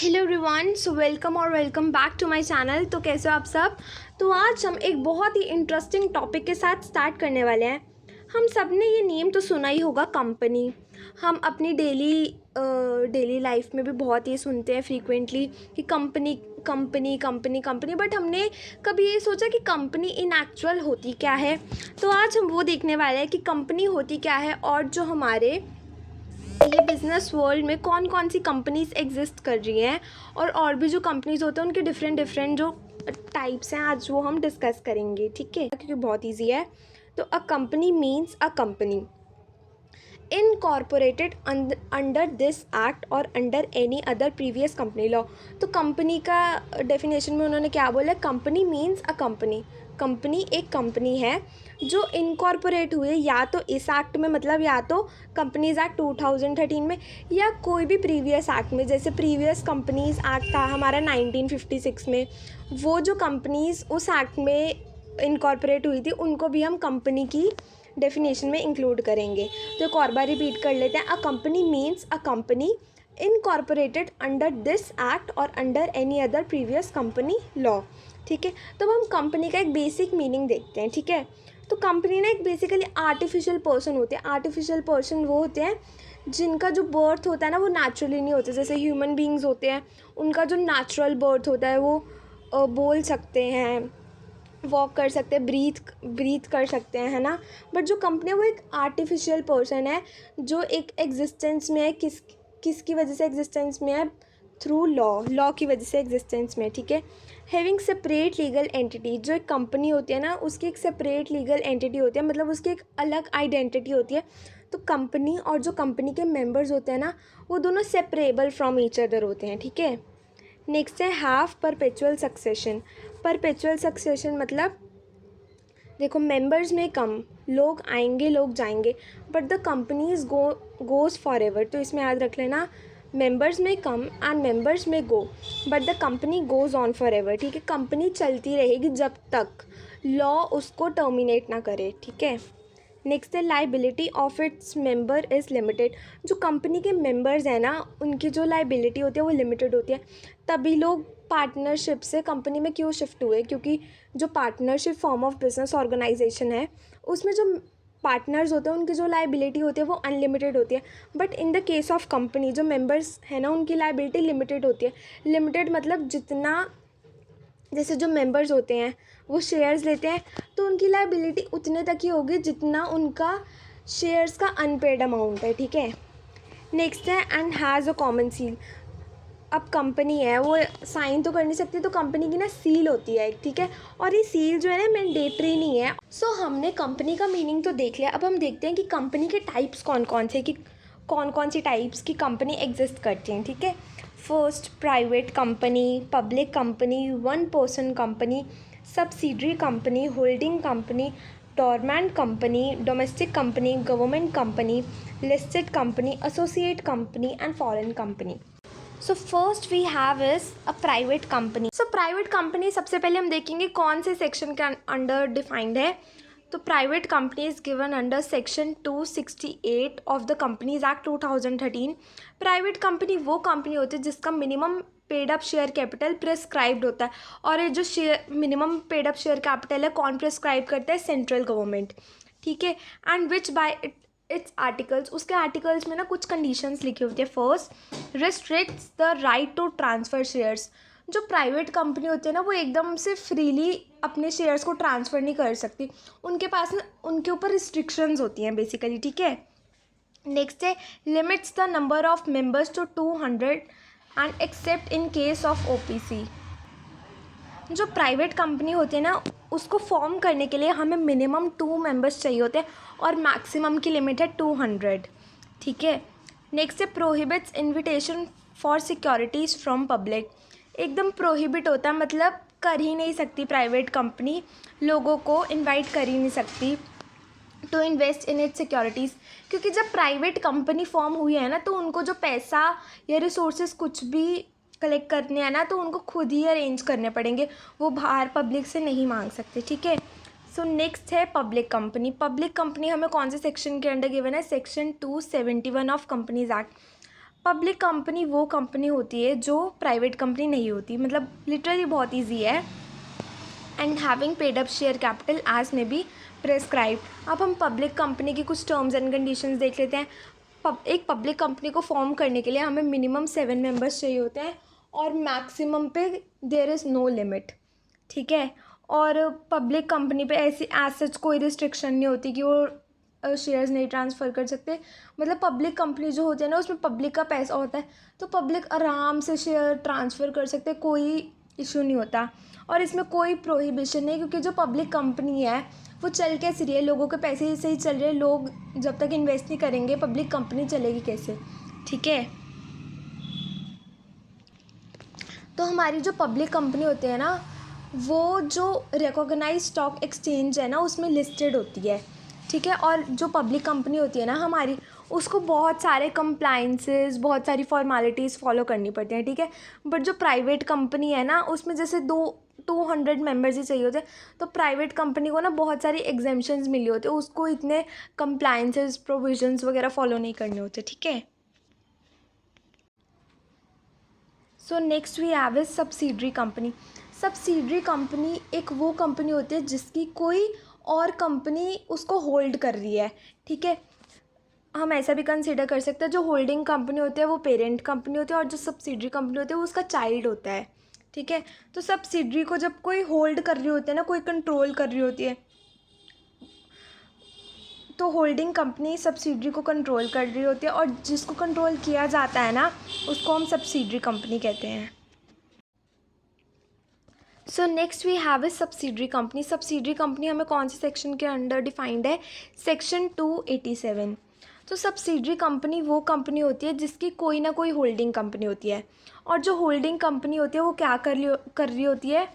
Hello everyone, so welcome back to my channel. तो कैसे हो आप सब। तो आज हम एक बहुत ही इंटरेस्टिंग टॉपिक के साथ स्टार्ट करने वाले हैं। हम सब ने ये नेम तो सुना ही होगा, कंपनी। हम अपनी डेली लाइफ में भी बहुत ये सुनते हैं फ्रीक्वेंटली कि company company company company, but हमने कभी ये सोचा कि कंपनी इन एक्चुअल होती क्या है। तो आज हम वो देखने वाले हैं कि कंपनी होती क्या है और जो हमारे ये बिज़नेस वर्ल्ड में कौन कौन सी कंपनीज एग्जिस्ट कर रही हैं और भी जो कंपनीज होते हैं उनके डिफरेंट जो टाइप्स हैं, आज वो हम डिस्कस करेंगे। ठीक है, क्योंकि बहुत इजी है। तो a company means a company incorporated under this act और under any other previous company law. तो कंपनी का डेफिनेशन में उन्होंने क्या बोला, company means a company. Company एक कंपनी है जो इनकॉर्पोरेट हुई या तो इस एक्ट में, मतलब या तो कंपनीज एक्ट 2013 में, या कोई भी प्रीवियस एक्ट में। जैसे प्रीवियस कंपनीज एक्ट था हमारा 1956 में, वो जो कंपनीज उस एक्ट में इनकॉर्पोरेट हुई थी उनको भी हम कंपनी की डेफिनेशन में इंक्लूड करेंगे। तो एक और बार रिपीट कर लेते हैं। A company means a company incorporated under this act और under any other previous company law. ठीक है, तो हम कंपनी का एक बेसिक मीनिंग देखते हैं। ठीक है, तो कंपनी ना एक बेसिकली आर्टिफिशियल पर्सन होते हैं। आर्टिफिशियल पर्सन वो होते हैं जिनका जो बर्थ होता है ना वो नेचुरली नहीं होता। जैसे ह्यूमन बींग्स होते हैं, उनका जो नेचुरल बर्थ होता है वो बोल सकते हैं, वॉक कर सकते हैं, ब्रीथ कर सकते हैं, है ना। बट जो कंपनी है वो एक आर्टिफिशियल पर्सन है जो एक एग्जिस्टेंस में है। किसकी वजह से एग्जिस्टेंस में है? थ्रू लॉ की वजह से एग्जिस्टेंस में। ठीक है, हैविंग सेपरेट लीगल एंटिटी। जो एक कंपनी होती है ना उसकी एक सेपरेट लीगल एंटिटी होती है, मतलब उसकी एक अलग आइडेंटिटी होती है। तो कंपनी और जो कंपनी के मेंबर्स होते हैं ना वो दोनों सेपरेबल फ्रॉम ईच अदर होते हैं। ठीक है, नेक्स्ट है have perpetual succession. Perpetual succession मतलब देखो, मेंबर्स में कम, लोग आएंगे लोग जाएंगे, but the companies goes for ever. तो इसमें याद रख लेना, मेंबर्स में कम and members may go, but the company goes on forever. ठीक है, कंपनी चलती रहेगी जब तक लॉ उसको टर्मिनेट ना करे। ठीक है, नेक्स्ट है liability of its member is limited. जो कंपनी के मेंबर्स हैं ना उनकी जो लाइबिलिटी होती है वो लिमिटेड होती है। तभी लोग पार्टनरशिप से कंपनी में क्यों शिफ्ट हुए, क्योंकि जो partnership form of business organisation है उसमें जो पार्टनर्स होते हैं उनकी जो लाइबिलिटी होती है वो अनलिमिटेड होती है। But in the case of company जो मेंबर्स है ना उनकी लाइबिलिटी लिमिटेड होती है। लिमिटेड मतलब जितना, जैसे जो मेंबर्स होते हैं वो शेयर्स लेते हैं तो उनकी लाइबिलिटी उतने तक ही होगी जितना उनका शेयर्स का अनपेड अमाउंट है। ठीक है, नेक्स्ट है and has a common seal. अब कंपनी है वो साइन तो कर नहीं सकती, तो कंपनी की ना सील होती है एक। ठीक है, और ये सील जो है ना मैंडेटरी नहीं है। सो हमने कंपनी का मीनिंग तो देख लिया। अब हम देखते हैं कि कंपनी के टाइप्स कौन कौन से, कि कौन कौन सी टाइप्स की कंपनी एग्जिस्ट करती हैं। ठीक है, first private company, public company, one person company, subsidiary company, holding company, dormant company, domestic company, government company, listed company, associate company and foreign company. So first we have is a private company. So private company सबसे पहले हम देखेंगे कौन से section के under defined है। तो private company is given under section 268 of the companies act 2013। Private company वो कंपनी होती है जिसका minimum paid up share capital prescribed होता है। और ये जो minimum paid up share capital है कौन प्रिस्क्राइब करता है? Central government. ठीक है, and which by its articles, उसके आर्टिकल्स में ना कुछ कंडीशंस लिखी होती है। First, restricts the right to transfer shares. जो प्राइवेट कंपनी होती है ना वो एकदम से फ्रीली अपने शेयर्स को ट्रांसफ़र नहीं कर सकती, उनके पास ना उनके ऊपर रिस्ट्रिक्शंस होती हैं बेसिकली। ठीक है, नेक्स्ट है limits the number of members to 200 and except in case of OPC. जो प्राइवेट कंपनी होती है ना उसको फॉर्म करने के लिए हमें मिनिमम 2 मेंबर्स चाहिए होते हैं और मैक्सिमम की लिमिट है 200। ठीक है, नेक्स्ट है prohibits invitation for securities from public. एकदम प्रोहिबिट होता है, मतलब कर ही नहीं सकती प्राइवेट कंपनी, लोगों को इनवाइट कर ही नहीं सकती to invest in it securities. क्योंकि जब प्राइवेट कंपनी फॉर्म हुई है ना तो उनको जो पैसा या रिसोर्सेज कुछ भी कलेक्ट करने हैं ना तो उनको खुद ही अरेंज करने पड़ेंगे, वो बाहर पब्लिक से नहीं मांग सकते। ठीक है, सो नेक्स्ट है पब्लिक कंपनी। पब्लिक कंपनी हमें कौन से सेक्शन के अंडर गिवन है? Section 271 of companies act. Public company वो कंपनी होती है जो प्राइवेट कंपनी नहीं होती, मतलब लिटरली बहुत ईजी है। And having paid up share capital as may be prescribed. अब हम पब्लिक कंपनी की कुछ टर्म्स एंड कंडीशंस देख लेते हैं। एक पब्लिक कंपनी को फॉर्म करने के लिए हमें मिनिमम 7 मेंबर्स चाहिए होते हैं और मैक्सिमम पे देयर इज़ नो लिमिट, ठीक है। और पब्लिक कंपनी पे ऐसी एज सच कोई रिस्ट्रिक्शन नहीं होती कि वो शेयर्स नहीं ट्रांसफ़र कर सकते। मतलब पब्लिक कंपनी जो होती है ना, उसमें पब्लिक का पैसा होता है, तो पब्लिक आराम से शेयर ट्रांसफ़र कर सकते हैं, कोई इशू नहीं होता। और इसमें कोई प्रोहिबिशन नहीं, क्योंकि जो पब्लिक कंपनी है वो चल कैसे रही है, लोगों के पैसे से ही चल रहे हैं। लोग जब तक इन्वेस्ट नहीं करेंगे पब्लिक कंपनी चलेगी कैसे, ठीक है। तो हमारी जो पब्लिक कंपनी होती है ना, वो जो रिकॉग्नाइज स्टॉक एक्सचेंज है ना उसमें लिस्टेड होती है, ठीक है। और जो पब्लिक कंपनी होती है ना हमारी, उसको बहुत सारे कंप्लाइंसेस, बहुत सारी फॉर्मेलिटीज़ फॉलो करनी पड़ती हैं, ठीक है। बट जो प्राइवेट कंपनी है ना, उसमें जैसे 200 मेंबर्स ही चाहिए होते हैं, तो प्राइवेट कंपनी को ना बहुत सारी एग्जेम्पशंस मिली होती है, उसको इतने कंप्लाइंसेस प्रोविजंस वगैरह फॉलो नहीं करने होते, ठीक है। So next we have is subsidiary company. Subsidiary company एक वो कंपनी होती है जिसकी कोई और कंपनी उसको होल्ड कर रही है, ठीक है। हम ऐसा भी कंसिडर कर सकते हैं, जो होल्डिंग कंपनी होती है वो पेरेंट कंपनी होती है और जो सब्सिडरी कंपनी होती है वो उसका चाइल्ड होता है, ठीक है। तो सब्सिडरी को जब कोई होल्ड कर रही होती है ना, कोई कंट्रोल कर रही होती है, तो होल्डिंग कंपनी सब्सिडरी को कंट्रोल कर रही होती है, और जिसको कंट्रोल किया जाता है ना उसको हम सब्सिडरी कंपनी कहते हैं। So next we have is subsidiary company. Subsidiary company हमें कौन से सेक्शन के अंडर डिफाइंड है, सेक्शन 287। तो सब्सिडरी कंपनी वो कंपनी होती है जिसकी कोई ना कोई होल्डिंग कंपनी होती है, और जो होल्डिंग कंपनी होती है वो क्या कर रही होती है,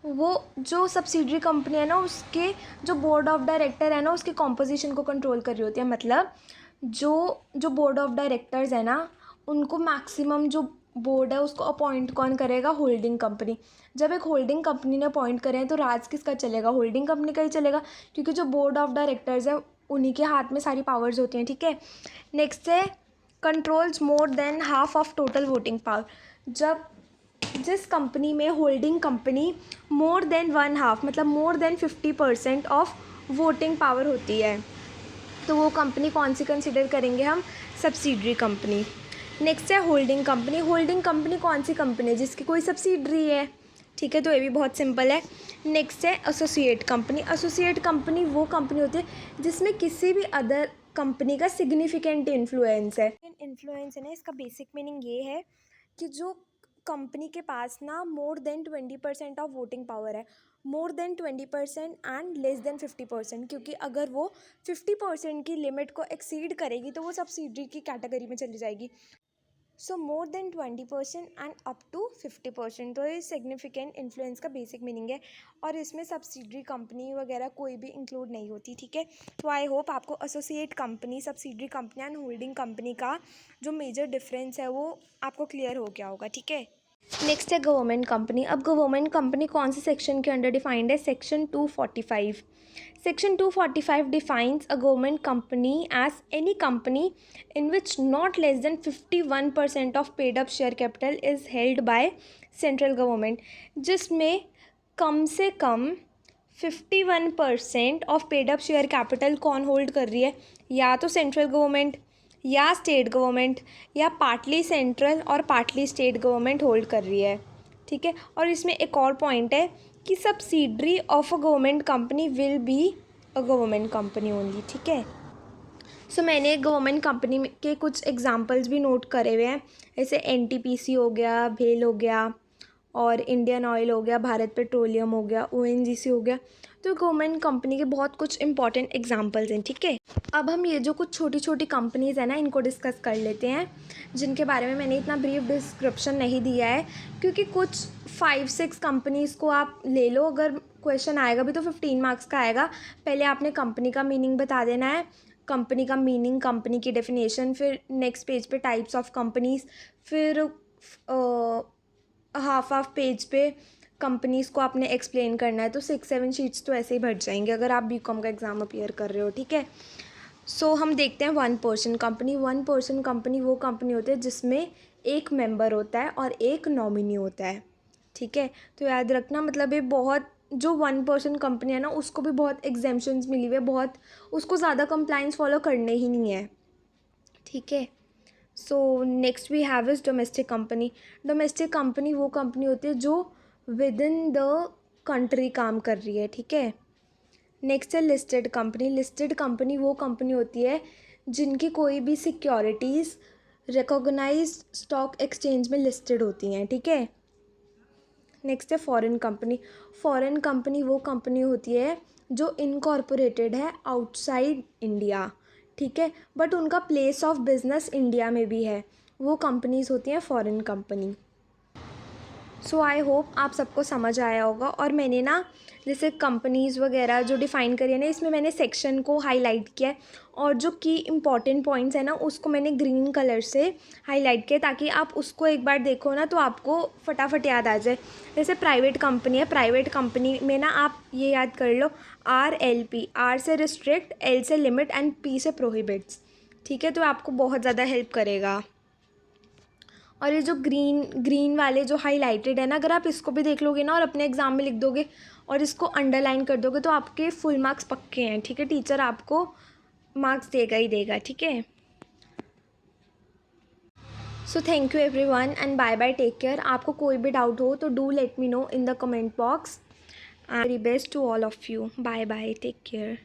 वो जो सब्सिडरी कंपनी है ना उसके जो बोर्ड ऑफ डायरेक्टर है ना उसकी कॉम्पोजिशन को कंट्रोल कर रही होती है। मतलब जो जो बोर्ड ऑफ डायरेक्टर्स है ना, उनको मैक्सिमम जो बोर्ड है उसको अपॉइंट कौन करेगा, होल्डिंग कंपनी। जब एक होल्डिंग कंपनी ने अपॉइंट करे हैं तो राज किसका चलेगा, होल्डिंग कंपनी का ही चलेगा, क्योंकि जो बोर्ड ऑफ डायरेक्टर्स है उन्हीं के हाथ में सारी पावर्स होती हैं, ठीक है। नेक्स्ट है controls more than half of total voting power. जब जिस कंपनी में होल्डिंग कंपनी मोर देन 1/2 मतलब more than 50% of voting power होती है, तो वो कंपनी कौन सी कंसिडर करेंगे हम, सब्सिडरी कंपनी। नेक्स्ट है होल्डिंग कंपनी। होल्डिंग कंपनी कौन सी कंपनी है, जिसकी कोई सब्सिडरी है, ठीक है, तो ये भी बहुत सिंपल है। नेक्स्ट है एसोसिएट कंपनी। एसोसिएट कंपनी वो कंपनी होती है जिसमें किसी भी अदर कंपनी का सिग्निफिकेंट इन्फ्लुएंस है। इन्फ्लुएंस है ना, इसका बेसिक मीनिंग ये है कि जो कंपनी के पास no more than 20% of voting power है, more than 20% and less than 50%, क्योंकि अगर वो 50% की लिमिट को एक्सीड करेगी तो वो सब्सिडरी की कैटेगरी में चली जाएगी। So more than 20% and up to 50%, तो ये सिग्निफिकेंट इन्फ्लुएंस का बेसिक मीनिंग है, और इसमें सब्सिडरी कंपनी वगैरह कोई भी इंक्लूड नहीं होती, ठीक है। तो आई होप आपको associate company, subsidiary company and holding company का जो मेजर डिफरेंस है वो आपको क्लियर हो गया होगा, ठीक है। नेक्स्ट है गवर्नमेंट कंपनी। अब गवर्नमेंट कंपनी कौन से सेक्शन के अंडर डिफाइंड है, section 245। Section 245 defines a government company as any company in which not less than 51% of paid up share capital is held by central government, जिसमें कम से कम 51% of paid up share capital कौन hold कर रही है, या तो सेंट्रल गवर्नमेंट या स्टेट गवर्नमेंट या पार्टली सेंट्रल और पार्टली स्टेट गवर्नमेंट होल्ड कर रही है, ठीक है। और इसमें एक और पॉइंट है कि subsidiary of a government company will be a government company only, ठीक है। सो मैंने गवर्नमेंट कंपनी के कुछ एग्जांपल्स भी नोट करे हुए हैं, जैसे एनटीपीसी हो गया, भेल हो गया, और इंडियन ऑयल हो गया, भारत पेट्रोलियम हो गया, ओएनजीसी हो गया। तो गवर्नमेंट कंपनी के बहुत कुछ इंपॉर्टेंट एग्जांपल्स हैं, ठीक है। अब हम ये जो कुछ छोटी छोटी कंपनीज़ हैं ना इनको डिस्कस कर लेते हैं, जिनके बारे में मैंने इतना ब्रीफ डिस्क्रिप्शन नहीं दिया है, क्योंकि कुछ 5-6 कंपनीज़ को आप ले लो, अगर क्वेश्चन आएगा भी तो 15 मार्क्स का आएगा। पहले आपने कंपनी का मीनिंग बता देना है, कंपनी का मीनिंग, कंपनी की डेफिनेशन, फिर नेक्स्ट पेज पे टाइप्स ऑफ कंपनीज़, फिर हाफ पेज पे कंपनीज़ को आपने एक्सप्लेन करना है। तो 6-7 शीट्स तो ऐसे ही भर जाएंगे अगर आप बीकॉम का एग्ज़ाम अपीयर कर रहे हो, ठीक है। सो हम देखते हैं one person company. One person company वो कंपनी होती है जिसमें एक मेंबर होता है और एक नॉमिनी होता है, ठीक है। तो याद रखना, मतलब ये बहुत, जो वन पर्सन कंपनी है ना उसको भी बहुत एग्जेम्पशंस मिली हुई है, बहुत उसको ज़्यादा कंप्लाइंस फॉलो करने ही नहीं है, ठीक है। So next we have is domestic company. Domestic company वो कंपनी होती है जो विद इन द कंट्री काम कर रही है, ठीक है। नेक्स्ट है लिस्टेड कंपनी। लिस्टेड कंपनी वो कंपनी होती है जिनकी कोई भी सिक्योरिटीज़ रिकॉग्नाइज्ड स्टॉक एक्सचेंज में लिस्टेड होती हैं, ठीक है। नेक्स्ट है फॉरेन कंपनी। फॉरेन कंपनी वो कंपनी होती है जो इनकॉर्पोरेटेड है आउटसाइड इंडिया, ठीक है, बट उनका प्लेस ऑफ बिजनेस इंडिया में भी है, वो कंपनीज़ होती हैं foreign company. So I hope आप सबको समझ आया होगा। और मैंने ना जैसे कंपनीज़ वगैरह जो डिफ़ाइन करी है ना, इसमें मैंने सेक्शन को हाईलाइट किया है और जो की इम्पॉर्टेंट पॉइंट्स है ना उसको मैंने ग्रीन कलर से हाईलाइट किया ताकि आप उसको एक बार देखो ना तो आपको फटाफट याद आ जाए। जैसे प्राइवेट कंपनी है, प्राइवेट कंपनी में ना आप ये याद कर लो, RLP, R से रिस्ट्रिक्ट, L से लिमिट एंड P से प्रोहिबिट्स, ठीक है। तो आपको बहुत ज़्यादा हेल्प करेगा। और ये जो ग्रीन ग्रीन वाले जो हाईलाइटेड है ना, अगर आप इसको भी देख लोगे ना और अपने एग्ज़ाम में लिख दोगे और इसको अंडरलाइन कर दोगे तो आपके फुल मार्क्स पक्के हैं, ठीक है। टीचर आपको मार्क्स देगा ही देगा, ठीक है। So thank you everyone and bye bye, take care. आपको कोई भी डाउट हो तो do let me know in the comment box. Very best to all of you. Bye bye, take care.